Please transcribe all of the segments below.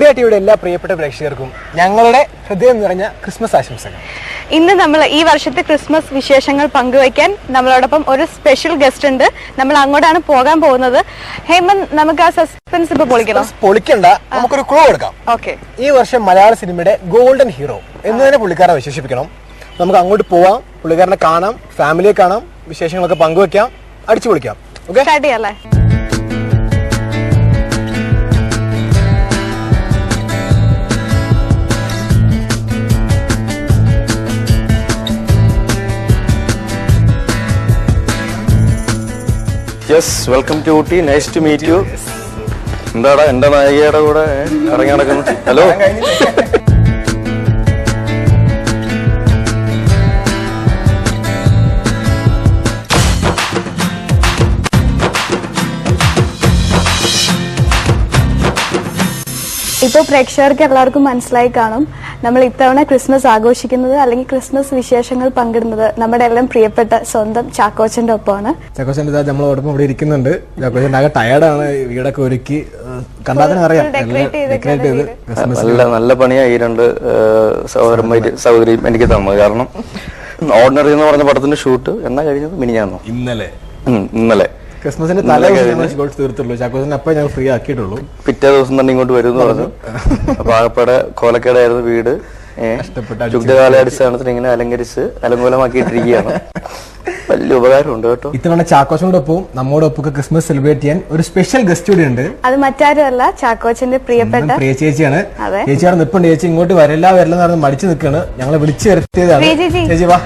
സൂര്യ ടിവിയുടെ എല്ലാ പ്രിയപ്പെട്ട പ്രേക്ഷകർക്കും ഞങ്ങളുടെ ഹൃദയം നിറഞ്ഞ ക്രിസ്മസ് ആശംസകൾ. ഇന്ന് നമ്മൾ ഈ വർഷത്തെ ക്രിസ്മസ് വിശേഷങ്ങൾ പങ്കുവയ്ക്കാൻ നമ്മളോടൊപ്പം ഒരു സ്പെഷ്യൽ ഗസ്റ്റ് ഉണ്ട്. നമ്മൾ അങ്ങോട്ടാണ് പോകാൻ പോകുന്നത്. ഹേമന്ത്, നമുക്ക് ആ സസ്പെൻസ് ഇപ്പൊ പൊളിക്കണ്ട, നമുക്കൊരു ക്ലൂ കൊടുക്കാം. ഓക്കെ. ഈ വർഷം മലയാള സിനിമയുടെ ഗോൾഡൻ ഹീറോ എന്ന് തന്നെ പുള്ളിക്കാരനെ വിശേഷിപ്പിക്കണം. നമുക്ക് അങ്ങോട്ട് പോവാം, പുള്ളിക്കാരനെ കാണാം, ഫാമിലിയെ കാണാം, വിശേഷങ്ങളൊക്കെ പങ്കുവെക്കാം, അടിച്ചു പൊളിക്കാം. ഓക്കെ, സ്റ്റാർട്ട് ചെയ്യാല്ലേ? Yes, welcome to Ooty. Nice to meet you. എന്താടാ എന്റെ നായികയുടെ കൂടെ ഇറങ്ങി നടക്കുന്നു? ഹലോ. ഇപ്പോൾ പ്രേക്ഷകർക്ക് എല്ലാവർക്കും മനസ്സിലായി കാണും, നമ്മൾ ഇത്തവണ ക്രിസ്മസ് ആഘോഷിക്കുന്നത് അല്ലെങ്കിൽ ക്രിസ്മസ് വിശേഷങ്ങൾ പങ്കിടുന്നത് നമ്മുടെ എല്ലാം പ്രിയപ്പെട്ട സ്വന്തം ചാക്കോച്ചന്റെ ഒപ്പമാണ്. ചാക്കോച്ചന്റെ നമ്മളോടൊപ്പം ഇവിടെ ഇരിക്കുന്നുണ്ട്. ചാക്കോച്ചൻ ആകെ ടയർഡാണ്, വീടൊക്കെ ഒരുക്കി കണ്ടാൽ നല്ല പണിയായി രണ്ട് സഹോദരിയും എനിക്ക് തന്നത്. കാരണം ഓർഡിനറി എന്ന് പറഞ്ഞ പടത്തിന്റെ ഷൂട്ട് എന്നാ കഴിഞ്ഞത്? മിനിഞ്ഞാന്നോ? ഇന്നലെ ക്രിസ്മസിന്റെ തീർത്തുള്ളൂ. ചാക്കോച്ചൻ അപ്പൊ ഞങ്ങൾ ഫ്രീ ആക്കിയിട്ടുള്ളൂ. പിറ്റേ ദിവസം തന്നെ ഇങ്ങോട്ട് വരും എന്ന് പറഞ്ഞു. അപ്പൊ ആകപ്പാടെ കോലക്കേടായിരുന്നു വീട്. യുദ്ധകാലാടിസ്ഥാനത്തിന് ഇങ്ങനെ അലങ്കരിച്ച് അലങ്കോലമാക്കിയിട്ടിരിക്കുകയാണ്. വലിയ ഉപകാരമുണ്ട് കേട്ടോ. ഇത്തവണ ചാക്കോച്ചനോടൊപ്പം നമ്മോടൊപ്പം ക്രിസ്മസ് സെലിബ്രേറ്റ് ചെയ്യാൻ ഒരു സ്പെഷ്യൽ ഗസ്റ്റ് കൂടി ഉണ്ട്. അത് മറ്റാരുമല്ല, ചാക്കോച്ചന്റെ പ്രിയപ്പെട്ട പ്രിയ ചേച്ചിയാണ്. ചേച്ചിയാണ് നിപ്പുണ്ട്. ചേച്ചി ഇങ്ങോട്ട് വരില്ല എന്ന് പറഞ്ഞ് മടിച്ചു നിൽക്കാണ്. ഞങ്ങളെ വിളിച്ചു വരുത്തിയതാണ്. ചേച്ചി വാ.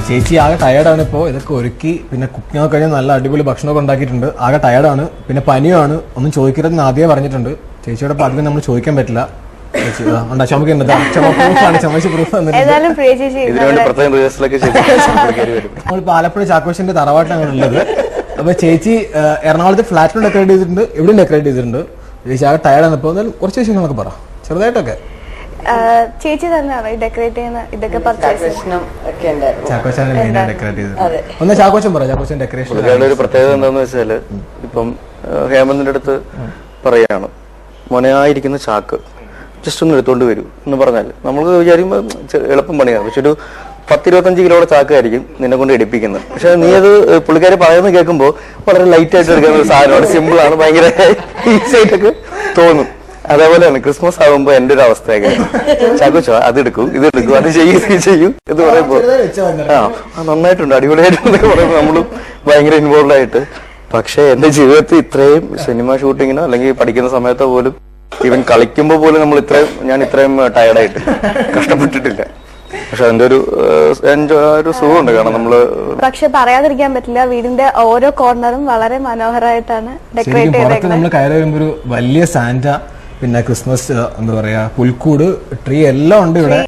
ചേച്ചി ആകെ ടയർഡാണ്. ഇപ്പോൾ ഇതൊക്കെ ഒരുക്കി പിന്നെ കുക്കിംഗ് ഒക്കെ കഴിഞ്ഞാൽ നല്ല അടിപൊളി ഭക്ഷണമൊക്കെ ഉണ്ടാക്കിയിട്ടുണ്ട്. ആകെ ടയർഡാണ്, പിന്നെ പനിയാണ്. ഒന്നും ചോദിക്കരുതെന്ന് ആദ്യമേ പറഞ്ഞിട്ടുണ്ട്. ചേച്ചിയോടെ അധികം നമ്മൾ ചോദിക്കാൻ പറ്റില്ല. ചേച്ചി നമ്മളിപ്പോ ആലപ്പുഴ ചാക്കോച്ചന്റെ തറവാട്ടിലാണ് ഉള്ളത്. അപ്പൊ ചേച്ചി എറണാകുളത്ത് ഫ്ലാറ്റിലും ഡെക്കറേറ്റ് ചെയ്തിട്ടുണ്ട്, എവിടെയും ഡെക്കറേറ്റ് ചെയ്തിട്ടുണ്ട്. ചേച്ചി ആകെ ടയർഡാണ്. ഇപ്പോൾ കുറച്ച് വിഷയങ്ങളൊക്കെ പറ ചെറുതായിട്ടൊക്കെ. ചേച്ചി തന്നെയാണ് ഡെക്കറേറ്റ് ചെയ്യുന്ന ഇതൊക്കെ പർച്ചേസ്. ഒന്ന് ചാക്കോച്ചൻ പറ, ചാക്കോച്ചൻ ഡെക്കറേഷൻ ഒരു പ്രത്യേകത എന്താന്ന് വെച്ചാല്, ഇപ്പം ഹേമന്തിന്റെ അടുത്ത് പറയാണ് മോനായിരിക്കുന്ന ചാക്ക് ജസ്റ്റ് ഒന്ന് എടുത്തോണ്ട് വരൂ എന്ന് പറഞ്ഞാൽ നമ്മൾ വിചാരിക്കുമ്പോ എളുപ്പം പണിയാണ്. പക്ഷെ ഒരു 10-25 കിലോയുടെ ചാക്കായിരിക്കും നിന്നെ കൊണ്ട് എടുപ്പിക്കുന്നത്. പക്ഷെ നീ അത് പുള്ളിക്കാരെ പറയുന്നത് കേൾക്കുമ്പോ വളരെ ലൈറ്റ് ആയിട്ട് എടുക്കുന്ന ഒരു സാധനമാണ്. സിമ്പിൾ ആണ്, ഭയങ്കര ഈസി ആയിട്ടൊക്കെ തോന്നും. അതേപോലെയാണ് ക്രിസ്മസ് ആകുമ്പോ എന്റെ ഒരു അവസ്ഥയൊക്കെ. ചാക്കോച്ചോ അത് എടുക്കൂ, ഇത് എടുക്കൂ, അത് ചെയ്യൂ, ഇത് ചെയ്യൂ എന്ന് പറയുമ്പോ നന്നായിട്ടുണ്ട്, അടിപൊളിയായിട്ടുണ്ട് പറയുമ്പോ നമ്മളും ഭയങ്കര ഇൻവോൾവ് ആയിട്ട്. പക്ഷെ എന്റെ ജീവിതത്തിൽ ഇത്രയും സിനിമ ഷൂട്ടിങ്ങിനോ അല്ലെങ്കിൽ പഠിക്കുന്ന സമയത്തോ പോലും, ഈവൻ കളിക്കുമ്പോ പോലും ഞാൻ ഇത്രയും ടയർഡായിട്ട് കഷ്ടപ്പെട്ടിട്ടില്ല. പക്ഷെ അതിന്റെ ഒരു സുഖമുണ്ട്. കാരണം നമ്മള് പക്ഷെ പറയാതിരിക്കാൻ പറ്റില്ല, വീടിന്റെ ഓരോ കോർണറും വളരെ മനോഹരമായിട്ടാണ് ഡെക്കറേറ്റ് ചെയ്തേക്കുന്നത്. നമ്മൾ കയറി വരുമ്പോ ഒരു വലിയ സാന്റ, പിന്നെ ക്രിസ്മസ് എന്താ പറയാ പുൽക്കൂട്, ട്രീ എല്ലാം ഉണ്ട് ഇവിടെ.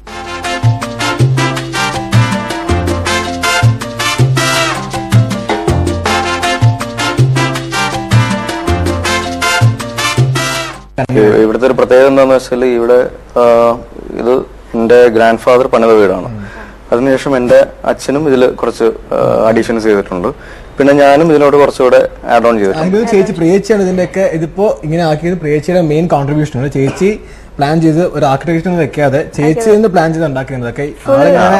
ഇവിടുത്തെ ഒരു പ്രത്യേകത എന്താന്ന് വെച്ചാല്, ഇവിടെ ഇത് എന്റെ ഗ്രാൻഡ് ഫാദർ പണിത വീടാണ്. അതിനുശേഷം എന്റെ അച്ഛനും ഇതിൽ കുറച്ച് അഡീഷൻസ് ചെയ്തിട്ടുണ്ട്. പിന്നെ ഞാനും ഇതിനോട് കുറച്ചുകൂടെ ആഡ് ഓൺ ചെയ്തിട്ടുണ്ട്. ചേച്ചി പ്രിയച്ചിയാണ് ഇതിന്റെയൊക്കെ ഇതിപ്പോ ഇങ്ങനെ ആക്കിയത്. പ്രിയച്ചിയുടെ മെയിൻ കോൺട്രിബ്യൂഷൻ ആണ്. ചേച്ചി പ്ലാൻ ചെയ്ത് ഒരു ആർക്കിടെക്ചർ വെക്കാതെ ചേച്ചി പ്ലാൻ ചെയ്ത് ഉണ്ടാക്കുന്നതൊക്കെ.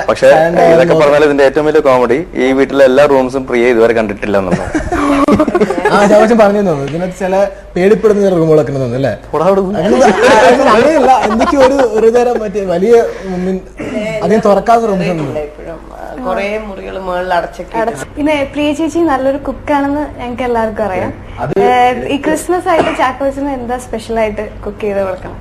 പക്ഷെ ഇതൊക്കെ പറഞ്ഞാൽ ഇതിന്റെ ഏറ്റവും വലിയ കോമഡി, ഈ വീട്ടിലെ എല്ലാ റൂംസും പ്രിയ ഇതുവരെ കണ്ടിട്ടില്ല എന്നുള്ളത്. ചാക്കോച്ചൻ പറഞ്ഞു തോന്നുന്നു ഇതിനകത്ത് ചില പേടിപ്പെടുന്ന റൂമുകളൊക്കെ തോന്നുന്നു അല്ലേ? അങ്ങനെയല്ല, എന്തൊക്കെയോ ഒരു തരം മറ്റേ വലിയ അധികം തുറക്കാത്ത റൂംസ് ഉണ്ട്. പിന്നെ പ്രിയ ചേച്ചി നല്ലൊരു കുക്കാണെന്ന് ഞങ്ങൾക്ക് എല്ലാവർക്കും അറിയാം. ഈ ക്രിസ്മസ് ആയിട്ട് ചാക്കോച്ചന് എന്താ സ്പെഷ്യൽ ആയിട്ട് കുക്ക് ചെയ്ത് കൊടുക്കണം?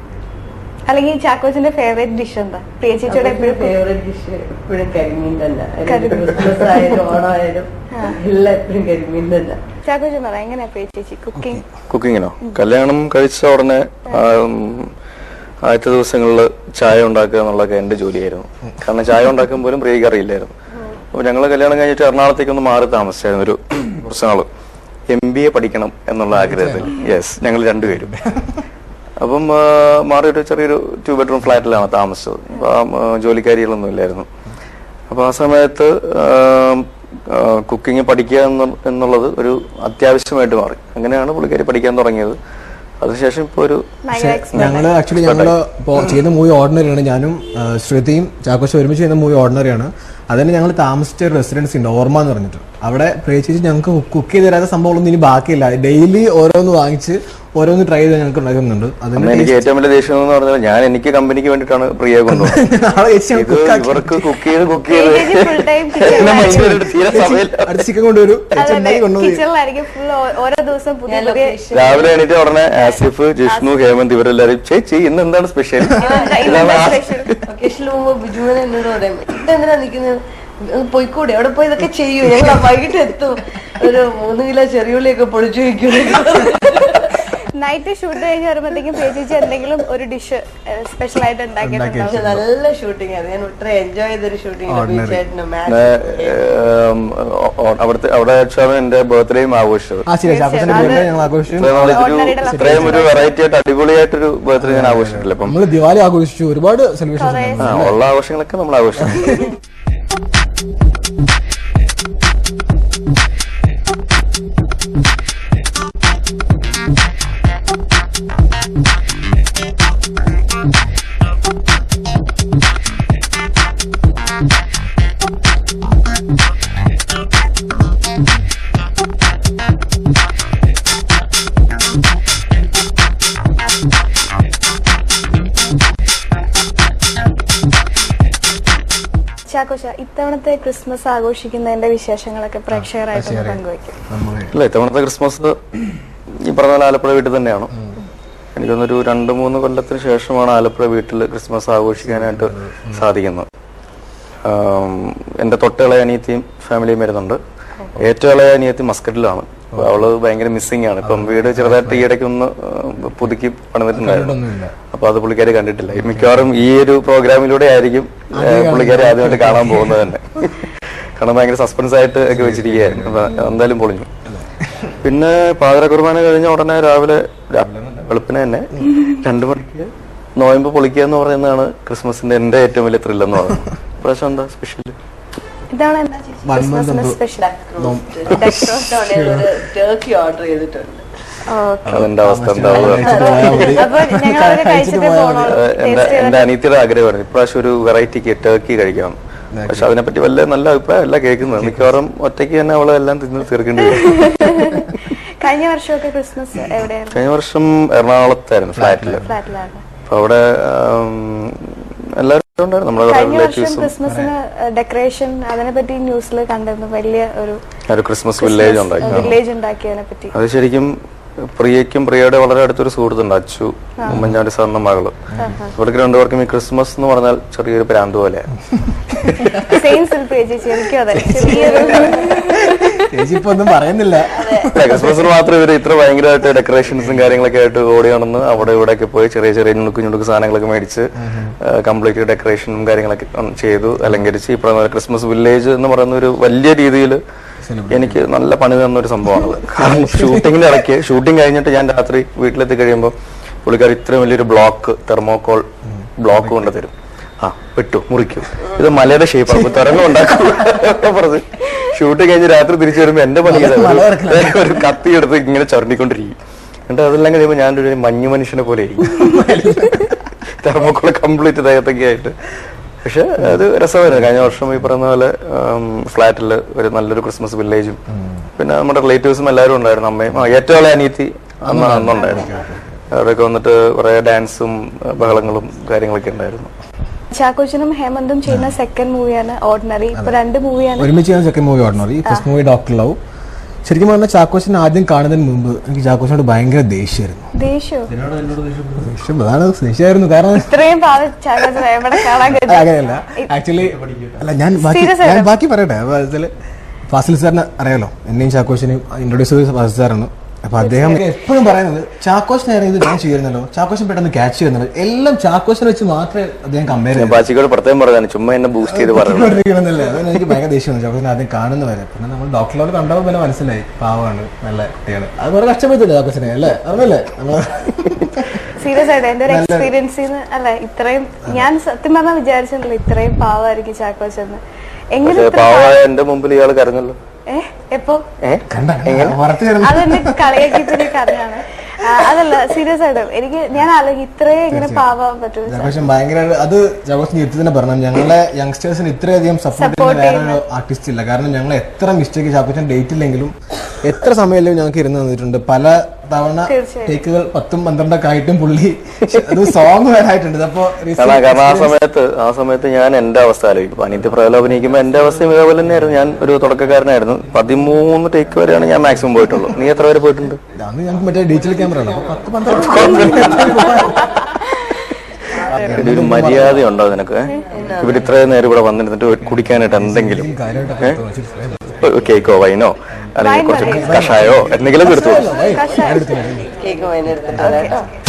അല്ലെങ്കിൽ ചാക്കോച്ചന്റെ ഫേവറേറ്റ് ഡിഷ് എന്താ? പ്രിയ ചേച്ചിയുടെ ഫേവറേറ്റ് ഡിഷ് എപ്പോഴും കരിമീൻ തന്നെ. ക്രിസ്മസ് ആയാലും ഓണമായാലും എല്ലാം എപ്പോഴും കരിമീൻ തന്നെ. ചാക്കോച്ചൻ പറ, എങ്ങനെയാ പ്രിയ ചേച്ചി കുക്കിങ്ങിനോ? കല്യാണം കഴിച്ച ഉടനെ ആദ്യത്തെ ദിവസങ്ങളിൽ ചായ ഉണ്ടാക്കുക എന്നുള്ളതൊക്കെ എന്റെ ജോലിയായിരുന്നു. കാരണം ചായ ഉണ്ടാക്കാൻ പോലും പ്രിയക്ക് അറിയില്ലായിരുന്നു. അപ്പൊ ഞങ്ങള് കല്യാണം കഴിഞ്ഞിട്ട് എറണാകുളത്തേക്കൊന്ന് മാറി താമസിച്ചായിരുന്നു ഒരു കുറച്ച് നാള്. MBA പഠിക്കണം എന്നുള്ള ആഗ്രഹത്തിൽ. യെസ്, ഞങ്ങൾ രണ്ടുപേരും. അപ്പം മാറിയൊരു ചെറിയൊരു 2 ബെഡ്റൂം ഫ്ലാറ്റിലാണ് താമസിച്ചത്. അപ്പൊ ജോലിക്കാരികളൊന്നും ഇല്ലായിരുന്നു. അപ്പൊ ആ സമയത്ത് കുക്കിംഗ് പഠിക്കുക എന്നുള്ളത് ഒരു അത്യാവശ്യമായിട്ട് മാറി. അങ്ങനെയാണ് പുള്ളിക്കാരി പഠിക്കാൻ തുടങ്ങിയത്. അതിനുശേഷം ഇപ്പൊ ഒരു ഞങ്ങള് ഇപ്പോ ചെയ്യുന്ന മൂവി ഓർഡിനറിയാണ്. ഞാനും ശ്രുതിയും ചാക്കോശ ഒരുമിച്ച് ചെയ്യുന്ന മൂവി ഓർഡിനറിയാണ്. അതിന് ഞങ്ങൾ താമസിച്ച ഒരു റെസിഡൻസി ഉണ്ട്, ഓർമ്മ എന്ന് പറഞ്ഞിട്ട്. അവിടെ പ്രത്യേകിച്ച് ഞങ്ങൾക്ക് കുക്ക് ചെയ്ത് തരാത്ത സംഭവങ്ങളൊന്നും ഇനി ബാക്കിയില്ല. ഡെയിലി ഓരോന്ന് വാങ്ങിച്ച് ഓരോന്ന് ട്രൈ ചെയ്ത് ഞങ്ങൾക്ക് ഉണ്ടാക്കുന്നുണ്ട്. എനിക്ക് ഏറ്റവും വലിയ ദേഷ്യം എന്ന് പറഞ്ഞാൽ എനിക്ക് കമ്പനിക്ക് വേണ്ടിയിട്ടാണ് പ്രിയ കൊണ്ടുപോകുന്നത്. ഇവർക്ക് കുക്ക് ചെയ്ത് ചിക്കൻ കൊണ്ടുവരും, രാവിലെ എണീറ്റ് ഉടനെ ആസിഫ്, ജിഷ്ണു, ഹേമന്ത് ഇവരെല്ലാരും ചേച്ചി ഇന്ന് എന്താണ് സ്പെഷ്യൽ? ബിജുമനെ എന്നോട് പറയും ഇതെന്തിനാ നിൽക്കുന്നത്, പോയിക്കൂടെ അവിടെ പോയി ഇതൊക്കെ ചെയ്യൂ, ഞങ്ങൾ വൈകിട്ട് എത്തും, ഒരു 3 കിലോ ചെറിയുള്ളിയൊക്കെ പൊളിച്ചു വയ്ക്കും. നൈറ്റ് ഷൂട്ട് കഴിഞ്ഞ് വരുമ്പോഴത്തേക്കും ചേച്ചി എന്തെങ്കിലും ഒരു ഡിഷ് സ്പെഷ്യൽ ആയിട്ട് ഉണ്ടാക്കിയിട്ടുണ്ടാവും. നല്ല ഷൂട്ടിംഗ് ആണ്, ഞാൻ ഒട്ടും എൻജോയ് ചെയ്തൊരു ഷൂട്ടിംഗ്. അവിടെ വെച്ചാണ് എന്റെ ബർത്ത്ഡേയും ആഘോഷിച്ചത്. ഇത്രയും ഒരു വെറൈറ്റി ആയിട്ട് അടിപൊളിയായിട്ടൊരു ബർത്ത്ഡേ ഞാൻ ആഘോഷിച്ചിട്ടില്ല. അപ്പം ദിവാലി ആഘോഷിച്ചു, ഒരുപാട് സെലിബ്രേഷൻ ഉള്ള ആഘോഷങ്ങളൊക്കെ നമ്മൾ ആഘോഷിച്ചു. ചാക്കോശ, ഇത്തവണത്തെ ക്രിസ്മസ് ആഘോഷിക്കുന്നതിന്റെ വിശേഷങ്ങളൊക്കെ പ്രേക്ഷകരായിട്ട് പങ്കുവയ്ക്കും. ഇല്ല, ഇത്തവണത്തെ ക്രിസ്മസ് ഈ പറഞ്ഞ ആലപ്പുഴ വീട്ടിൽ തന്നെയാണ്. എനിക്കൊന്നൊരു 2-3 കൊല്ലത്തിന് ശേഷമാണ് ആലപ്പുഴ വീട്ടിൽ ക്രിസ്മസ് ആഘോഷിക്കാനായിട്ട് സാധിക്കുന്നത്. എന്റെ തൊട്ടിളയ അനിയത്തിയും ഫാമിലിയും വരുന്നുണ്ട്. ഏറ്റവും ഇളയ അനിയത്തി മസ്കറ്റിലാണ്. അവള് ഭയങ്കര മിസ്സിംഗ് ആണ്. ഇപ്പം വീട് ചെറുതായിട്ട് ഈയിടയ്ക്ക് ഒന്ന് പുതുക്കി പണിതിട്ടുണ്ടായിരുന്നു. അപ്പൊ അത് പുള്ളിക്കാരി കണ്ടിട്ടില്ല. മിക്കവാറും ഈ ഒരു പ്രോഗ്രാമിലൂടെ ആയിരിക്കും പുള്ളിക്കാരി ആദ്യമായിട്ട് കാണാൻ പോകുന്നത് തന്നെ. കാരണം ഭയങ്കര സസ്പെൻസ് ആയിട്ട് ഒക്കെ വെച്ചിരിക്കുകയായിരുന്നു. എന്തായാലും പൊളിഞ്ഞു. പിന്നെ പാതിര കുർബാന കഴിഞ്ഞ ഉടനെ രാവിലെ വെളുപ്പിനെ തന്നെ 2 മണിക്ക് നോയമ്പ് പൊളിക്കുക എന്ന് പറയുന്നതാണ് ക്രിസ്മസിന്റെ എന്റെ ഏറ്റവും വലിയ ത്രില്ലെന്ന് പറയുന്നത്. ഇപ്രാവശ്യം എന്താ സ്പെഷ്യൽ? ടർക്കി ഓർഡർ ചെയ്തിട്ടുണ്ട്. അതിന്റെ അവസ്ഥ എന്താവുക? എന്റെ അനിയത്തിയുടെ ആഗ്രഹമായിരുന്നു ഇപ്രാവശ്യം ഒരു വെറൈറ്റിക്ക് ടർക്കി കഴിക്കാം. പക്ഷെ അതിനെപ്പറ്റി നല്ല അഭിപ്രായം അല്ല കേൾക്കുന്നത്. മിക്കവാറും ഒറ്റയ്ക്ക് തന്നെ അവളെ എല്ലാം തിന്ന് തീർക്കേണ്ടി വരും. കഴിഞ്ഞ വർഷമൊക്കെ ക്രിസ്മസ് എവിടെയായിരുന്നു? കഴിഞ്ഞ വർഷം എറണാകുളത്തായിരുന്നു, ഫ്ലാറ്റില്. അപ്പൊ അവിടെ എല്ലാവരും ഉണ്ടായിരുന്നു, നമ്മുടെ റിലേറ്റീവ്സും. ക്രിസ്മസിന് ഡെക്കറേഷൻ അതിനെപ്പറ്റി ന്യൂസിൽ കണ്ടിരുന്നു. വലിയ ഒരു ക്രിസ്മസ് വില്ലേജ് ഉണ്ടാക്കിയതിനെ പറ്റി. അത് ശരിക്കും പ്രിയയ്ക്കും പ്രിയയുടെ വളരെ അടുത്തൊരു സുഹൃത്തുണ്ട്, അച്ചു, ഉമ്മൻചാണ്ടി സാറിന്റെ മകള്. ഇവർക്ക് രണ്ടുപേർക്കും ഈ ക്രിസ്മസ് എന്ന് പറഞ്ഞാൽ ചെറിയൊരു പ്രാന്ത് പോലെയാണ്. ക്രിസ്മസിന് മാത്രം ഇവര് ഇത്ര ഭയങ്കരമായിട്ട് ഡെക്കറേഷൻസും കാര്യങ്ങളൊക്കെ ആയിട്ട് ഓടി നടന്ന് അവിടെ ഇവിടെയൊക്കെ പോയി ചെറിയ ഞുണുക്ക് സാധനങ്ങളൊക്കെ മേടിച്ച് കംപ്ലീറ്റ് ഡെക്കറേഷനും കാര്യങ്ങളൊക്കെ ചെയ്തു അലങ്കരിച്ച് ഈ പറഞ്ഞ ക്രിസ്മസ് വില്ലേജ് എന്ന് പറയുന്ന ഒരു വലിയ രീതിയിൽ എനിക്ക് നല്ല പണി തന്നൊരു സംഭവമാണ്. കാരണം ഷൂട്ടിംഗ് കഴിഞ്ഞിട്ട് ഞാൻ രാത്രി വീട്ടിലെത്തി കഴിയുമ്പോൾ പുള്ളിക്കാർ ഇത്രയും വലിയൊരു തെർമോകോൾ ബ്ലോക്ക് കൊണ്ടുതരും. വെട്ടു മുറിക്കൂ, ഇത് മലയുടെ ഷേപ്പാണ്, തുറന്നു ഉണ്ടാക്കും പറഞ്ഞ് ഷൂട്ടിംഗ് കഴിഞ്ഞ് രാത്രി തിരിച്ചു വരുമ്പോ എന്റെ പണി ഒരു കത്തി എടുത്ത് ഇങ്ങനെ ചുരണ്ടിക്കൊണ്ടിരിക്കും. എന്നിട്ട് അതെല്ലാം കഴിയുമ്പോൾ ഞാനൊരു മഞ്ഞു മനുഷ്യനെ പോലെ ഇരിക്കും, തെർമോക്കോൾ കംപ്ലീറ്റ് ദേഹത്തൊക്കെ ആയിട്ട്. പക്ഷെ അത് രസമായിരുന്നു. കഴിഞ്ഞ വർഷം ഈ പറയുന്ന പോലെ ഫ്ലാറ്റില് ഒരു നല്ലൊരു ക്രിസ്മസ് വില്ലേജും പിന്നെ നമ്മുടെ റിലേറ്റീവ്സും എല്ലാവരും ഉണ്ടായിരുന്നു. അമ്മയും ഏറ്റവും ഇളയ അനിയത്തി അന്നുണ്ടായിരുന്നു. അവിടെയൊക്കെ വന്നിട്ട് കുറെ ഡാൻസും ബഹളങ്ങളും കാര്യങ്ങളൊക്കെ ഉണ്ടായിരുന്നു. ചാക്കോച്ചനും ഹേമന്തും ചെയ്യുന്ന സെക്കൻഡ് മൂവിയാണ് ഓർഡിനറി. ഇപ്പൊ 2 മൂവിയാണ് ഒരുമിച്ച് ചെയ്യുന്ന second movie ordinary. First movie doctor love. ശരിക്കും പറഞ്ഞാൽ ചാക്കോച്ചനെ ആദ്യം കാണുന്നതിന് മുമ്പ് എനിക്ക് ചാക്കോച്ചനോട് ഭയങ്കര ദേഷ്യമായിരുന്നു. ദേഷ്യമായിരുന്നു കാരണം അങ്ങനെയല്ല. ആക്ച്വലി അല്ല, ഞാൻ ബാക്കി പറയട്ടെ. ഫാസിൽ സാറിന് അറിയാലോ, എന്നെയും ചാക്കോച്ചനെയും ഇൻട്രൊഡ്യൂസ് ചെയ്ത ഫാസിൽ സാറാണ്. അപ്പൊ അദ്ദേഹം എപ്പോഴും പറയുന്നത് ചാക്കോച്ചനായിരുന്നു ഇത് ഞാൻ ചെയ്യുന്നല്ലോ, ചാക്കോച്ചൻ പെട്ടെന്ന് ക്യാച്ച് ചെയ്യുന്നത് എല്ലാം ചാക്കോച്ചനെ വെച്ച് മാത്രമേ അദ്ദേഹം കമ്പയർ ചെയ്യാൻ ചുമ്മാ എന്നെ ബൂസ്റ്റ് ചെയ്ത് പറഞ്ഞിരിക്കണമെന്നല്ലേ. അതാണ് എനിക്ക് ഭയങ്കര ദേഷ്യമാണ് ചാക്കോച്ചൻ ആദ്യം കാണുന്നവരെ. പിന്നെ നമ്മൾ ഡോക്ടറിനോട് കണ്ടപ്പോൾ പിന്നെ മനസ്സിലായി പാവമാണ്, നല്ല കുട്ടിയാണ്. അത് കുറെ കഷ്ടപ്പെട്ടില്ല ചാക്കോച്ചനെ അല്ലേ, അറിഞ്ഞല്ലേ? സീരിയസ് ആയിട്ട് എന്റെ ഒരു എക്സ്പീരിയൻസിൽ അല്ല ഇത്രയും ഞാൻ സത്യം പറഞ്ഞാൽ വിചാരിച്ചിട്ടില്ല ഇത്രയും പാവമായിരിക്കും ചാക്കോച്ചെന്ന്. എങ്ങനെ പക്ഷെ പാവമായ എന്റെ മുമ്പിൽ ഇയാൾ കരഞ്ഞല്ലോ. എപ്പോ വറുത്ത് അതെന്നെ കളിയാക്കിട്ട് കരഞ്ഞാണ്. അതല്ല, സീരിയസ് ആയിട്ട് ഞാൻ ആലോചിക്കും ഇത്രയും ഇങ്ങനെ പാവാൻ പറ്റും. ജാഘോഷം ഭയങ്കര അത് ജാഘോഷം എടുത്ത് തന്നെ പറഞ്ഞു. ഞങ്ങളെ യങ്സ്റ്റേഴ്സിന് ഇത്രയധികം സപ്പോർട്ട് ചെയ്യുന്ന വേറൊരു ആർട്ടിസ്റ്റ് ഇല്ല. കാരണം ഞങ്ങൾ എത്ര മിസ്റ്റേക്ക് ജാഘോഷം ഡേറ്റ് ഇല്ലെങ്കിലും എത്ര സമയമെങ്കിലും ഞങ്ങൾക്ക് ഇരുന്ന് തന്നിട്ടുണ്ട്. പല തവണ ടേക്കുകൾ 10ഉം 12ഒക്കെ ആയിട്ടും പുള്ളി അത് സോങ് വരായിട്ടുണ്ട്. അപ്പൊ കാരണം ആ സമയത്ത് ഞാൻ എന്റെ അവസ്ഥ ആലോചിക്കും. അനിയത്തി പ്രയോജനം അഭിനയിക്കുമ്പോൾ എന്റെ അവസ്ഥയും ഇതേപോലെ തന്നെയായിരുന്നു. ഞാൻ ഒരു തുടക്കക്കാരനായിരുന്നു. 13 ടേക്ക് വരെയാണ് ഞാൻ മാക്സിമം പോയിട്ടുള്ളൂ. നീ എത്ര വരെ പോയിട്ടുണ്ട്? അന്ന് ഞങ്ങൾക്ക് മറ്റേ ഡിജിറ്റൽ ക്യാമറ ആണ്. ഒരു മര്യാദ ഉണ്ടോ നിനക്ക്? ഇവിടെ ഇത്രയും നേരം ഇവിടെ വന്നിരുന്നിട്ട് കുടിക്കാനായിട്ട് എന്തെങ്കിലും കേക്കോ വൈനോ അല്ലെങ്കിൽ കുറച്ച് കഷായോ എന്തെങ്കിലും എടുത്തു.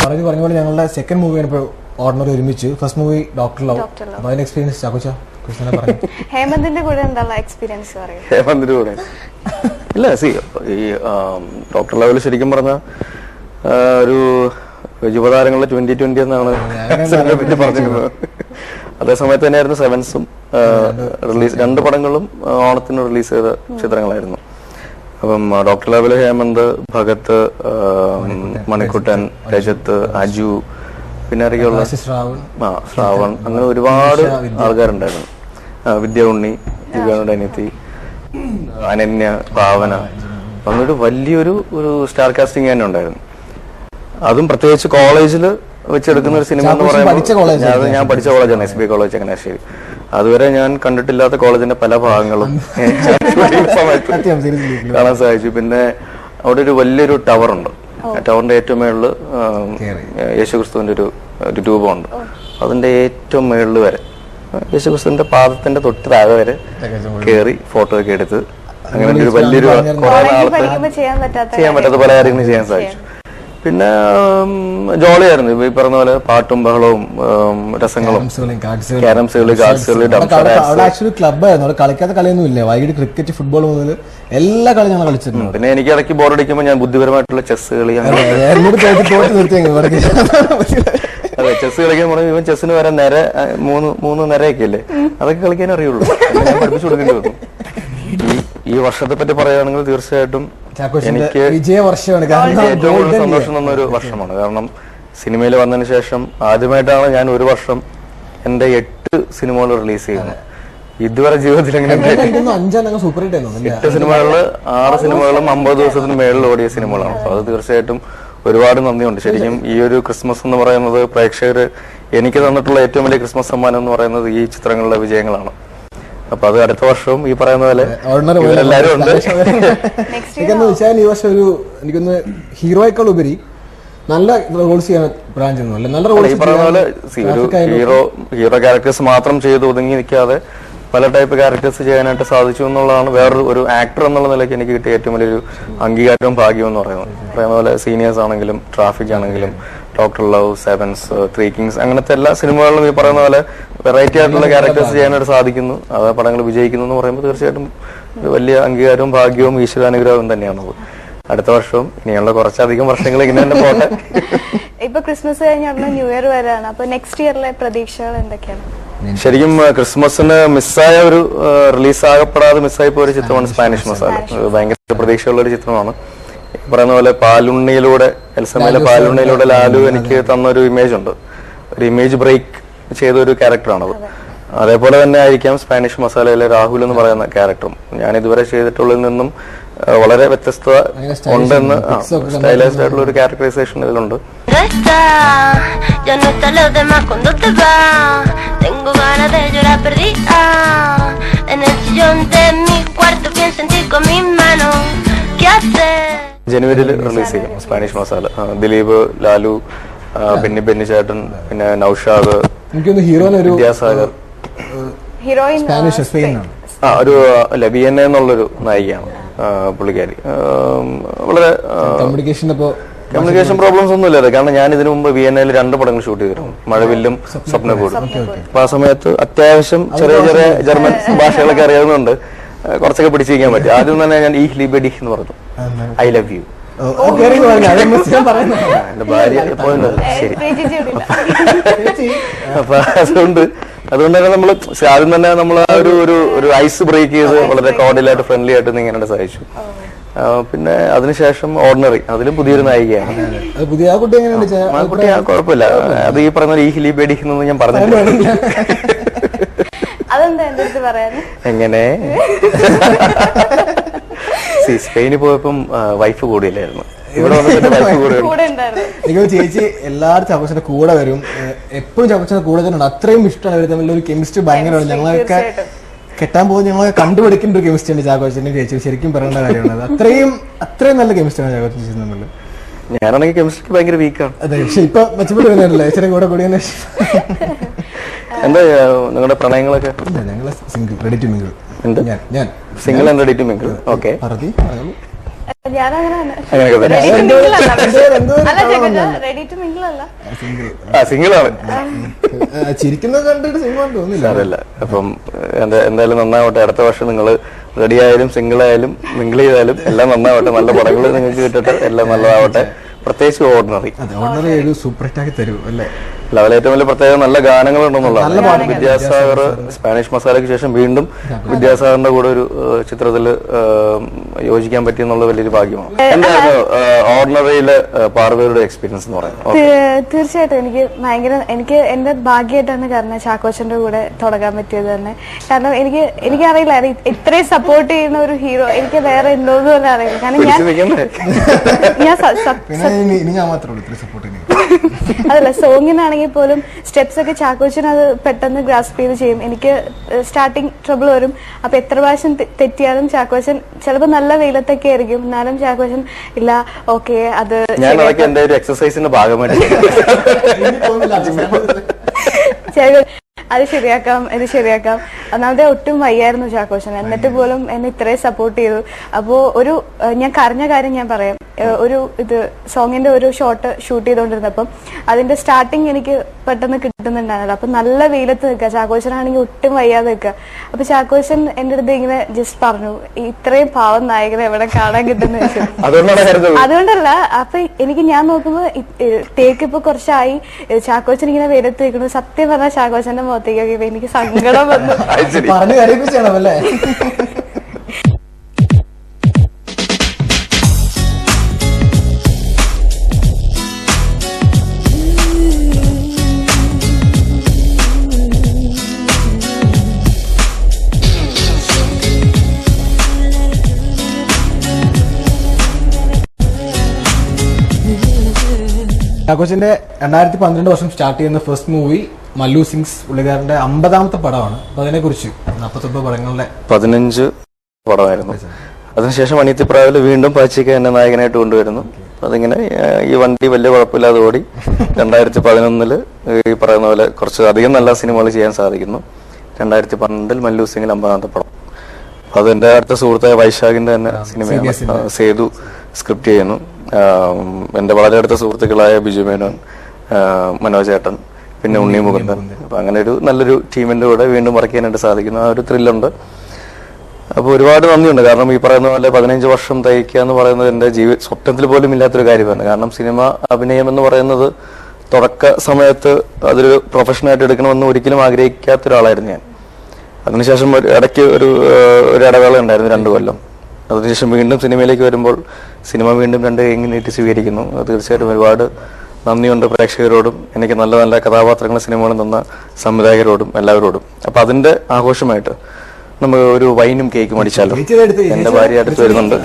പറഞ്ഞ പോലെ ഞങ്ങളുടെ സെക്കൻഡ് മൂവിയാണ് ഇപ്പോൾ ഓർഡിനറി ഒരുമിച്ച്. First movie doctor love. അപ്പൊ അതിന്റെ എക്സ്പീരിയൻസ് ചാക്കോച്ച പറഞ്ഞു. ഹേമന്തിന്റെ കൂടെ എന്താണ് എക്സ്പീരിയൻസ് പറയും? ഹേമന്തിന്റെ കൂടെ ഇല്ല, ഈ ഡോക്ടർ ലെവൽ ശരിക്കും പറഞ്ഞ ഒരു യുവതാരങ്ങളുടെ 2020 എന്നാണ് പറ്റി പറഞ്ഞിരുന്നത്. അതേ സമയത്ത് തന്നെയായിരുന്നു സെവൻസും റിലീസ്. 2 പടങ്ങളും ഓണത്തിന് റിലീസ് ചെയ്ത ചിത്രങ്ങളായിരുന്നു. അപ്പം ഡോക്ടർ ലെവല് ഹേമന്ത്, ഭഗത്, മണിക്കുട്ടൻ, രജത്ത്, അജു, പിന്നെ അറിയുള്ള ശ്രാവൺ, അങ്ങനെ ഒരുപാട് ആൾക്കാരുണ്ടായിരുന്നു. വിദ്യ ഉണ്ണി, ദിവ്യാനുടെ അനിയത്തി, അനന്യ, ഭാവന, അങ്ങോട്ട് വലിയൊരു സ്റ്റാർ കാസ്റ്റിംഗ് തന്നെ ഉണ്ടായിരുന്നു. അതും പ്രത്യേകിച്ച് കോളേജിൽ വെച്ചെടുക്കുന്ന ഒരു സിനിമ എന്ന് പറയുമ്പോൾ ഞാൻ പഠിച്ച കോളേജാണ് SB കോളേജ് ചങ്ങനാശ്ശേരി. അതുവരെ ഞാൻ കണ്ടിട്ടില്ലാത്ത കോളേജിന്റെ പല ഭാഗങ്ങളും കാണാൻ സാധിച്ചു. പിന്നെ അവിടെ ഒരു വലിയൊരു ടവറുണ്ട്. ടവറിന്റെ ഏറ്റവും മേളില് യേശുക്രിസ്തുവിന്റെ ഒരു രൂപമുണ്ട്. അതിന്റെ ഏറ്റവും മേളിൽ വരെ യേശുക്രിസ്തുവിന്റെ പാദത്തിന്റെ തൊട്ട് താഴെ വരെ കയറി ഫോട്ടോ ഒക്കെ എടുത്ത് അങ്ങനെ ഒരു വലിയൊരു ചെയ്യാൻ പറ്റാത്ത പല കാര്യങ്ങളും ചെയ്യാൻ സാധിച്ചു. പിന്നെ ജോളിയായിരുന്നു. ഈ പറഞ്ഞ പോലെ പാട്ടും ബഹളവും രസങ്ങളും, ക്യാരംസ് കളി, കാർഡ്സ് കളി, ക്ലബ്ബായിരുന്നു. കളിക്കാത്ത കളിയൊന്നും ഇല്ല. വൈകിട്ട് ക്രിക്കറ്റ്, ഫുട്ബോൾ മുതൽ എല്ലാ കളിയും ഞങ്ങൾ കളിച്ചിരുന്നു. പിന്നെ എനിക്ക് ഇടയ്ക്ക് ബോറടിക്കുമ്പോൾ ഞാൻ ബുദ്ധിപരമായിട്ടുള്ള ചെസ് കളി, അതെ ചെസ് കളിക്കാൻ പറഞ്ഞു. ഇവൻ ചെസ്സിന് വരെ നിര 3 നിരയൊക്കെ ഇല്ലേ, അതൊക്കെ കളിക്കാൻ അറിയുള്ളൂ. ഞാൻ പഠിപ്പിച്ചു കൊടുക്കേണ്ടി വന്നു. ഈ വർഷത്തെ പറ്റി പറയുകയാണെങ്കിൽ തീർച്ചയായിട്ടും എനിക്ക് ഏറ്റവും കൂടുതൽ സന്തോഷം തന്നൊരു വർഷമാണ്. കാരണം സിനിമയിൽ വന്നതിന് ശേഷം ആദ്യമായിട്ടാണ് ഞാൻ ഒരു വർഷം എന്റെ 8 സിനിമകൾ റിലീസ് ചെയ്യുന്നത്. ഇതുവരെ ജീവിതത്തിൽ എങ്ങനെ 8 സിനിമകളില് 6 സിനിമകളും 50 ദിവസത്തിന് മേളിൽ ഓടിയ സിനിമകളാണ്. അപ്പൊ അത് തീർച്ചയായിട്ടും ഒരുപാട് നന്ദിയുണ്ട്. ശരിക്കും ഈ ഒരു ക്രിസ്മസ് എന്ന് പറയുന്നത് പ്രേക്ഷകർ എനിക്ക് തന്നിട്ടുള്ള ഏറ്റവും വലിയ ക്രിസ്മസ് സമ്മാനം എന്ന് പറയുന്നത് ഈ ചിത്രങ്ങളുടെ വിജയങ്ങളാണ്. അപ്പൊ അത് അടുത്ത വർഷവും ഈ പറയുന്ന പോലെ എല്ലാവരും ഉണ്ട്. ഈ വർഷം ഒരു എനിക്കൊന്ന് ഹീറോയേക്കാൾ ഉപരി നല്ല റോൾസ് ചെയ്യാൻ പ്ലാൻ ചെയ്യുന്നു. നല്ല റോൾ ഈ പറയുന്ന പോലെ ഹീറോ ക്യാരക്ടേഴ്സ് മാത്രം ചെയ്ത് ഒതുങ്ങി നിൽക്കാതെ പല ടൈപ്പ് ക്യാരക്ടേഴ്സ് ചെയ്യാനായിട്ട് സാധിച്ചു എന്നുള്ളതാണ് വേറൊരു ആക്ടർ എന്നുള്ള നിലയ്ക്ക് എനിക്ക് കിട്ടിയ ഏറ്റവും വലിയൊരു അംഗീകാരവും ഭാഗ്യവും എന്ന് പറയുന്നത്. പറയുന്ന പോലെ സീനിയേഴ്സ് ആണെങ്കിലും, ട്രാഫിക് ആണെങ്കിലും, ഡോക്ടർ ലവ്, സെവൻസ്, 3 കിങ്സ്, അങ്ങനത്തെ എല്ലാ സിനിമകളിലും ഈ പറയുന്ന പോലെ വെറൈറ്റി ആയിട്ടുള്ള ക്യാരക്ടേഴ്സ് ചെയ്യാനായിട്ട് സാധിക്കുന്നു. അത് പടങ്ങൾ വിജയിക്കുന്നു എന്ന് പറയുമ്പോൾ തീർച്ചയായിട്ടും വലിയ അംഗീകാരവും ഭാഗ്യവും ഈശ്വരാനുഗ്രഹവും തന്നെയാണത്. അടുത്ത വർഷവും ഇനിയുള്ള കുറച്ചധികം വർഷങ്ങൾ ഇങ്ങനെ തന്നെ പോട്ടെ. ഇപ്പൊ ക്രിസ്മസ് കഴിഞ്ഞ ന്യൂ ഇയർ വരാണ്. അപ്പൊ നെക്സ്റ്റ് ഇയറിലെ പ്രതീക്ഷകൾ എന്തൊക്കെയാണ്? ശരിക്കും ക്രിസ്മസിന് മിസ്സായ ഒരു റിലീസാകപ്പെടാതെ മിസ്സായി പോയ ഒരു ചിത്രമാണ് സ്പാനിഷ് മസാല. ഭയങ്കര പ്രതീക്ഷയുള്ള ഒരു ചിത്രമാണ്. പറയുന്ന പോലെ പാലുണ്ണിയിലൂടെ, എൽസമ്മയിലെ പാലുണ്ണിയിലൂടെ ലാലു എനിക്ക് തന്നൊരു ഇമേജ് ഉണ്ട്. ഒരു ഇമേജ് ബ്രേക്ക് ചെയ്ത ഒരു ക്യാരക്ടറാണത്. അതേപോലെ തന്നെ ആയിരിക്കാം സ്പാനിഷ് മസാലയിലെ രാഹുൽ എന്ന് പറയുന്ന ക്യാരക്ടറും. ഞാൻ ഇതുവരെ ചെയ്തിട്ടുള്ളതിൽ നിന്നും വളരെ വ്യത്യസ്തത ഉണ്ടെന്ന്, സ്റ്റൈലൈസ്ഡ് ആയിട്ടുള്ള ഒരു ക്യാരക്ടറൈസേഷൻ ഇതിലുണ്ട്. ജനുവരിയിൽ റിലീസ് ചെയ്യും സ്പാനിഷ് മസാല. ദിലീപ്, ലാലു, പിന്നെ ബെന്നി ചേട്ടൻ, പിന്നെ നൌഷാദ്, വിദ്യാസാഗർ, ഒരു ലബിയന്ന എന്നുള്ളൊരു നായികയാണ് പുള്ളിക്കാരി. വളരെ കമ്മ്യൂണിക്കേഷൻ പ്രോബ്ലംസ് ഒന്നും ഇല്ലാതെ. കാരണം ഞാൻ ഇതിനു മുമ്പ് വിയന്നയിൽ 2 പടങ്ങൾ ഷൂട്ട് ചെയ്തിരുന്നു, മഴവില്ലും സ്വപ്നക്കൂടും. അപ്പൊ ആ സമയത്ത് അത്യാവശ്യം ചെറിയ ചെറിയ ജർമ്മൻ ഭാഷകളൊക്കെ അറിയാവുന്നുണ്ട്, കുറച്ചൊക്കെ പിടിച്ചിരിക്കാൻ പറ്റും. ആദ്യം തന്നെ ഞാൻ ഈ ലിബഡി എന്ന് പറഞ്ഞു, ഐ ലവ് യു. എന്റെ ഭാര്യ എപ്പോഴും ശരി. അപ്പൊ അതുകൊണ്ട് അതുകൊണ്ട് തന്നെ നമ്മൾ ആദ്യം തന്നെ നമ്മൾ ആ ഒരു ഐസ് ബ്രേക്ക് ചെയ്ത് വളരെ കോർഡിയലായിട്ട് ഫ്രണ്ട്ലി ആയിട്ട് നീങ്ങാനായിട്ട് സഹായിച്ചു. പിന്നെ അതിനുശേഷം ഓർഡിനറി, അതിലും പുതിയൊരു നായികയാണ്. പുതിയ ആ കുട്ടി എങ്ങനെയുണ്ട്? ആ കുട്ടി കുഴപ്പമില്ല. അത് ഈ പറഞ്ഞ ഈ ഹിലി പേടിക്കുന്നൊന്നും ഞാൻ പറഞ്ഞില്ല. അതെന്താ എന്റെ അടുത്ത് പറയാന്? എങ്ങനെ സ്പെയിനിൽ പോയപ്പം വൈഫ് കൂടിയില്ലായിരുന്നു, ഇവിടെ വന്നിട്ട് വൈഫ് കൂടെ ഉണ്ടായിരുന്നു. എനിക്ക് ചേച്ചി എല്ലാവരും ചാക്കോച്ചന്റെ കൂടെ വരും, എപ്പോഴും ചാക്കോച്ചന്റെ കൂടെ തന്നെ. അത്രയും ഇഷ്ടമാണ് ഇവർ തമ്മിൽ. ഒരു കെമിസ്ട്രി ഭയങ്കരമാണ്. ഞങ്ങളൊക്കെ കെട്ടാൻ പോകുന്ന ഞങ്ങൾ കണ്ടുപിടിക്കേണ്ട ഒരു കെമിസ്ട്രി ഉണ്ട് ചാക്കോച്ചന്റെ ചേച്ചി. ശരിക്കും പറയേണ്ട കാര്യമാണ്. അത്രയും നല്ല കെമിസ്ട്രിയാണ് ചാക്കോച്ചൻ ചേച്ചി തമ്മിൽ. ഞാനാണെങ്കിൽ കെമിസ്ട്രിക്ക് ഭയങ്കര വീക്കാണ്. അതെ, പക്ഷെ ഇപ്പൊ മെച്ചപ്പെട്ട് വരുന്നല്ലേ ചേച്ചി കൂടെ കൂടിയതിന്. എന്താ നിങ്ങളുടെ പ്രണയങ്ങളൊക്കെ? ഞങ്ങള് സിംഗിൾ, റെഡി ടു മിംഗിൾ. ഞാൻ single and ready to mingle. Okay, ഞാനങ്ങനെ റെഡി ടു മിംഗിൾ അല്ല, സിംഗിൾ ആണ്. ചിരിക്കുന്നത് കണ്ടിട്ട് സിംഗിൾ തോന്നില്ല. അതല്ല, അപ്പം എന്തായാലും നന്നാവട്ടെ. അടുത്ത വർഷം നിങ്ങൾ റെഡി ആയാലും സിംഗിൾ ആയാലും മിംഗിൾ ചെയ്താലും എല്ലാം നന്നാവട്ടെ. നല്ല പടങ്ങൾ നിങ്ങൾക്ക് കിട്ടട്ടെ, എല്ലാം നല്ലതാവട്ടെ. പ്രത്യേകിച്ച് ഓർഡിനറി ഒരു സൂപ്പർ ഹിറ്റ് ആക്കി തരൂ അല്ലേ? ലെവൽ ഏറ്റവും വലിയ പ്രത്യേകം നല്ല ഗാനങ്ങൾ ഉണ്ടെന്നുള്ളതാണ്. വിദ്യാസാഗർ സ്പാനിഷ് മസാലയ്ക്ക് ശേഷം വീണ്ടും വിദ്യാസാഗറിന്റെ കൂടെ ഒരു ചിത്രത്തിൽ യോജിക്കാൻ പറ്റിയെന്നുള്ള വലിയൊരു ഭാഗ്യമാണ്. എന്തായിരുന്നു ഓർഡിനറിയിലെ പാർവതിയുടെ എക്സ്പീരിയൻസ് എന്ന് പറയുന്നത്? തീർച്ചയായിട്ടും എനിക്ക് എന്റെ ഭാഗ്യമായിട്ടാണ് കാരണം ചാക്കോച്ചന്റെ കൂടെ തുടങ്ങാൻ പറ്റിയത് തന്നെ. കാരണം എനിക്കറിയില്ല ഇത്രയും സപ്പോർട്ട് ചെയ്യുന്ന ഒരു ഹീറോ എനിക്ക് വേറെ ഉണ്ടോന്ന് തന്നെ അറിയില്ല. കാരണം അതല്ല, സോങ്ങിനാണെങ്കിൽ പോലും സ്റ്റെപ്സ് ഒക്കെ ചാക്കോച്ചൻ അത് പെട്ടെന്ന് ഗ്രാസ്പ് ചെയ്ത് ചെയ്യും. എനിക്ക് സ്റ്റാർട്ടിങ് ട്രബിൾ വരും. അപ്പൊ എത്ര പ്രാവശ്യം തെറ്റിയാലും ചാക്കോച്ചൻ ചിലപ്പോ നല്ല വെയിലത്തൊക്കെ ആയിരിക്കും, എന്നാലും ചാക്കോച്ചൻ ഇല്ല ഓക്കെ അത് എന്റെ ഒരു എക്സസൈസിന്റെ ഭാഗമായിട്ട് അത് ശരിയാക്കാം. ഒന്നാമതെ ഒട്ടും വയ്യായിരുന്നു ചാക്കോച്ചൻ, എന്നിട്ട് പോലും എന്നെ ഇത്രയും സപ്പോർട്ട് ചെയ്തു. അപ്പോ ഞാൻ കരഞ്ഞ കാര്യം ഞാൻ പറയാം. സോങ്ങിന്റെ ഒരു ഷോട്ട് ഷൂട്ട് ചെയ്തോണ്ടിരുന്നപ്പം അതിന്റെ സ്റ്റാർട്ടിങ് എനിക്ക് പെട്ടെന്ന് കിട്ടുന്നുണ്ടായിരുന്നില്ല. അപ്പൊ നല്ല വെയിലത്ത് നിൽക്കുക, ചാക്കോച്ചനാണെങ്കിൽ ഒട്ടും വയ്യാതെ നിൽക്കുക. അപ്പൊ ചാക്കോച്ചൻ എന്റെ അടുത്ത് ഇങ്ങനെ ജസ്റ്റ് പറഞ്ഞു, ഇത്രയും പാവം നായകനെ എവിടെ കാണാൻ കിട്ടുന്ന വെച്ചു. അതുകൊണ്ടല്ല, അപ്പൊ ഞാൻ നോക്കുമ്പോ ടേക്ക് ഇപ്പൊ കുറച്ചായി ചാക്കോച്ചൻ ഇങ്ങനെ വെയിലത്ത് നിൽക്കുന്നു. സത്യം പറഞ്ഞാൽ ചാക്കോച്ചന്റെ മുഖത്തേക്ക് എനിക്ക് സങ്കടം വന്നു. പറഞ്ഞു കരയിപ്പിച്ചാണല്ലേ? ചാക്കോച്ചന്റെ 2012 വർഷം സ്റ്റാർട്ട് ചെയ്യുന്ന ഫസ്റ്റ് മൂവി മല്ലു സിംഗ്സ്, പുള്ളിക്കാരന്റെ 50ാമത്തെ പടമാണ്. അപ്പൊ അതിനെ കുറിച്ച് 49 പടങ്ങളുടെ 15 പടമായിരുന്നു. അതിനുശേഷം അനിയത്തിപ്രാവില് വീണ്ടും പാച്ചിക്ക എന്നെ നായകനായിട്ട് കൊണ്ടുവരുന്നു. അതിങ്ങനെ ഈ വണ്ടി വലിയ കുഴപ്പമില്ലാതെ ഓടി 2011 ഈ പറയുന്ന പോലെ കുറച്ച് അധികം നല്ല സിനിമകൾ ചെയ്യാൻ സാധിക്കുന്നു. 2012 മല്ലു സിംഗിൽ 50ാമത്തെ പടം. അത് എന്റെ അടുത്ത സുഹൃത്തായ വൈശാഖിന്റെ തന്നെ സിനിമയാണ്. സേതു സ്ക്രിപ്റ്റ് ചെയ്യുന്നു. എന്റെ വളരെ അടുത്ത സുഹൃത്തുക്കളായ ബിജു മേനോൻ, മനോജേട്ടൻ, പിന്നെ ഉണ്ണി മുകുന്ദൻ. അപ്പൊ അങ്ങനെ ഒരു നല്ലൊരു ടീമിന്റെ കൂടെ വീണ്ടും വർക്ക് ചെയ്യാനായിട്ട് സാധിക്കുന്നു. ആ ഒരു ത്രില്ലുണ്ട്. അപ്പൊ ഒരുപാട് നന്ദിയുണ്ട്. കാരണം ഈ പറയുന്ന പോലെ 15 വർഷം തയ്ക്കുക എന്ന് പറയുന്നത് എന്റെ സ്വപ്നത്തിൽ പോലും ഇല്ലാത്തൊരു കാര്യമാണ്. കാരണം സിനിമ അഭിനയം എന്ന് പറയുന്നത് തുടക്ക സമയത്ത് അതൊരു പ്രൊഫഷനായിട്ട് എടുക്കണമെന്ന് ഒരിക്കലും ആഗ്രഹിക്കാത്ത ഒരാളായിരുന്നു ഞാൻ. അതിനുശേഷം ഇടയ്ക്ക് ഒരു ഇടവേള ഉണ്ടായിരുന്നു 2 കൊല്ലം. അതിനുശേഷം വീണ്ടും സിനിമയിലേക്ക് വരുമ്പോൾ സിനിമ വീണ്ടും 2 കൈ നീട്ടി സ്വീകരിക്കുന്നു. തീർച്ചയായിട്ടും ഒരുപാട് നന്ദിയുണ്ട് പ്രേക്ഷകരോടും, എനിക്ക് നല്ല നല്ല കഥാപാത്രങ്ങൾ സിനിമകളും തന്ന സംവിധായകരോടും എല്ലാവരോടും. അപ്പൊ അതിന്റെ ആഘോഷമായിട്ട് നമുക്ക് ഒരു വൈനും കേക്കും അടിച്ചാലോ? എന്റെ ഭാര്യ അടുത്ത് വരുന്നുണ്ട്.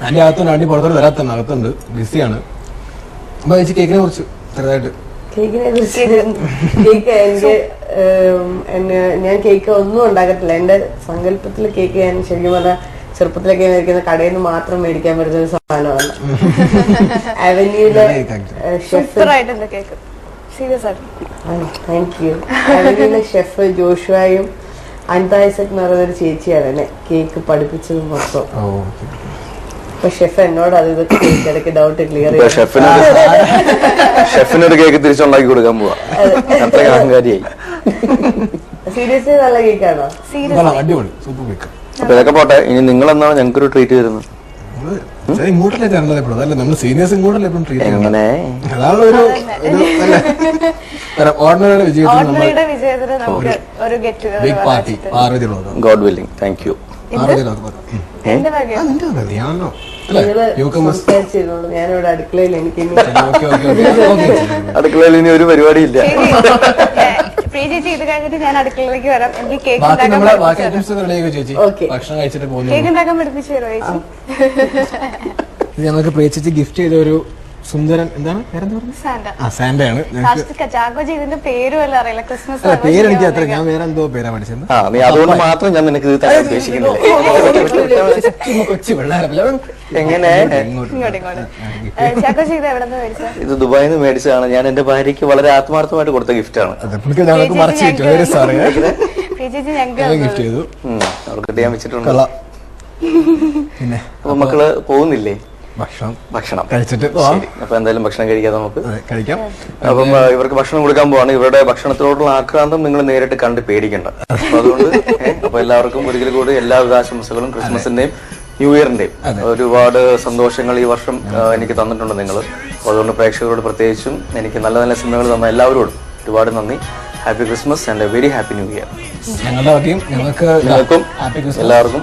അതിന്റെ അകത്തുണ്ട്, അടി പുറത്തോട്ട് വരാത്തന്നെ അകത്തുണ്ട്, ബിസിയാണ്. അപ്പൊ ചേച്ചി കേക്കിനെ കുറിച്ച് ചെറുതായിട്ട്. കേക്കിനെ കുറിച്ച് ഞാൻ കേക്ക് ഒന്നും ഉണ്ടാക്കത്തില്ല. എന്റെ സങ്കല്പത്തില് കേക്ക് ഞാൻ ശരിക്കും പറഞ്ഞാൽ ചെറുപ്പത്തിലൊക്കെ മേടിക്കുന്ന കടയിൽ നിന്ന് മാത്രം മേടിക്കാൻ പറ്റുന്ന ഒരു സാധനമാണ്. അവന്യൂലെ താങ്ക് യു. അവന്യൂലെ ഷെഫ് ജോഷുവായും അൻതായിസക് എന്ന് പറയുന്നൊരു ചേച്ചിയാണ് എന്നെ കേക്ക് പഠിപ്പിച്ചത് മൊത്തം. അപ്പൊ ഷെഫ് എന്നോട് അത് ഇതൊക്കെ ഇടയ്ക്ക് ഡൗട്ട് ക്ലിയർ ചെയ്യും. ഷെഫിനൊരു കേക്ക് തിരിച്ചുണ്ടാക്കി കൊടുക്കാൻ പോവാ. അഹങ്കാരിയായി. സീരിയസ്ലി നല്ല കേക്കാണോ? അടിപൊളി സൂപ്പർ കേക്ക്. അപ്പൊ ഇതൊക്കെ പോട്ടെ, ഇനി നിങ്ങൾ എന്നാണ് ഞങ്ങൾക്കൊരു ട്രീറ്റ് തരുന്നത്? ഇങ്ങോട്ടല്ലേ തരേണ്ടത് എപ്പോഴും, അതല്ല നമ്മൾ സീനിയേഴ്സ് ഇങ്ങോട്ടല്ലേ എപ്പോഴും ട്രീറ്റ് ചെയ്യുന്നത്. എങ്ങനെ? അതാണ് ഓർഡിനറിയുടെ വിജയത്തിൽ നമ്മൾ ഓർഡിനറിയുടെ വിജയത്തിന് നമുക്ക് ഒരു get big party Parvathi god willing. Thank you. എന്റെ വകയോ? മതിയാണല്ലോ നിങ്ങള് സംസാരിച്ചിരുന്നോളൂ, ഞാനിവിടെ അടുക്കളയിൽ എനിക്ക് ഇനി അടുക്കളയിൽ ഇനി ഒരു പരിപാടി ഇല്ല. പ്രിയ ചേച്ചി ഇത് കഴിഞ്ഞിട്ട് ഞാൻ അടുക്കളയിലേക്ക് വരാം. എനിക്ക് കേക്ക് ബാക്കി ഉണ്ടാക്കാൻ നമ്മളെ ബാക്കി പഠിപ്പിച്ചു ഐറ്റംസ് റെഡിയാക്കി ചേച്ചി. Okay. ഭക്ഷണം കഴിച്ചിട്ട് പോകുന്നു. കേക്ക് ഉണ്ടാക്കാൻ പഠിപ്പിച്ചു തരുമോ ചേച്ചി? ഇത് ഞങ്ങൾക്ക് പ്രിയ ചേച്ചി ഗിഫ്റ്റ് ചെയ്ത ഒരു സുന്ദരൻ, എന്താണ് പേരെന്താ പറഞ്ഞത്? സാന്റ. ആ സാന്റയാണ് ഞങ്ങൾക്ക്. ഫസ്റ്റ് ചാക്കോജി ഇതിന്റെ പേര് വല്ല അറിയില്ല. ക്രിസ്മസ് അല്ല പേരെനിക്ക് അത്ര, ഞാൻ വേറെ എന്തോ പേരാ പഠിച്ചത്. ആ, നീ അതുകൊണ്ട് മാത്രം ഞാൻ നിനക്ക് ഇത് തരാൻ ഉദ്ദേശിക്കുന്നില്ല. കൊച്ചു പിള്ളേരല്ല എങ്ങനെ? ഇങ്ങോട്ട് ചാക്കോജി ഇത് എവിടെ നിന്ന് മേടിച്ചത്? ഇത് ദുബായിൽ നിന്ന് മേടിച്ചതാണ്. ഞാൻ എന്റെ ഭാര്യയ്ക്ക് വളരെ ആത്മാർത്ഥമായിട്ട് കൊടുത്ത ഗിഫ്റ്റാണ്. ഞങ്ങൾക്ക് മറിച്ച് കിട്ടും. Very sorry. പ്രിയ ചേച്ചി ഞങ്ങൾക്ക് ഗിഫ്റ്റ് ചെയ്തു. അവർക്ക് ഞാൻ വെച്ചിട്ടുണ്ട്. കൊള്ളാം. പിന്നെ അപ്പൊ മക്കള് പോകുന്നില്ലേ? ഭക്ഷണം കഴിച്ചിട്ട് ശരി. അപ്പൊ എന്തായാലും ഭക്ഷണം കഴിക്കാതെ നമുക്ക് കഴിക്കാം. അപ്പം ഇവർക്ക് ഭക്ഷണം കൊടുക്കാൻ പോവാണ്. ഇവരുടെ ഭക്ഷണത്തിനോടുള്ള ആക്രാന്തം നിങ്ങൾ നേരിട്ട് കണ്ട് പേടിക്കണ്ട. അപ്പൊ അതുകൊണ്ട് അപ്പൊ എല്ലാവർക്കും ഒരിക്കൽ കൂടി എല്ലാവിധ ആശംസകളും. ക്രിസ്മസിന്റെയും ന്യൂ ഇയറിന്റെയും ഒരുപാട് സന്തോഷങ്ങൾ ഈ വർഷം എനിക്ക് തന്നിട്ടുണ്ട് നിങ്ങൾ. അപ്പൊ അതുകൊണ്ട് പ്രേക്ഷകരോട് പ്രത്യേകിച്ചും എനിക്ക് നല്ല നല്ല സിനിമകൾ തന്ന എല്ലാവരോടും ഒരുപാട് നന്ദി. Happy Christmas and A very happy new year. ഞങ്ങളുടെ വകയും നിങ്ങൾക്കും എല്ലാവർക്കും.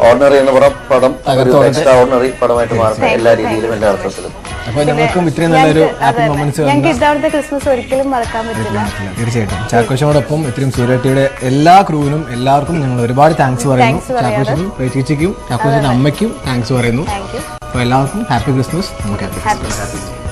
ഓർഡിനറി എന്ന പടം ഒരു എക്സ്ട്രാ ഓർഡിനറി പടമായിട്ട് മാറട്ടെ എല്ലാ രീതിയിലും, എല്ലാ അർത്ഥത്തിലും. അപ്പൊ ഞങ്ങൾക്കും ഇത്രയും നല്ലൊരു ഹാപ്പി മൊമെന്റ്സ് ഞങ്ങൾക്ക് ഇത്തവണത്തെ ക്രിസ്മസ് ഒരിക്കലും മറക്കാൻ പറ്റില്ല. തീർച്ചയായിട്ടും ചാക്കോശനോടൊപ്പം ഇത്രയും സൂര്യട്ടിയുടെ എല്ലാ ക്രൂവിനും എല്ലാവർക്കും ഞങ്ങൾ ഒരുപാട് താങ്ക്സ് പറയുന്നു. ചാക്കോശനും ചേച്ചിക്കും ചാക്കോശന്റെ അമ്മയ്ക്കും താങ്ക്സ് പറയുന്നു. അപ്പൊ എല്ലാവർക്കും ഹാപ്പി ക്രിസ്മസ്. നമുക്ക് ഹാപ്പി ക്രിസ്മസ്.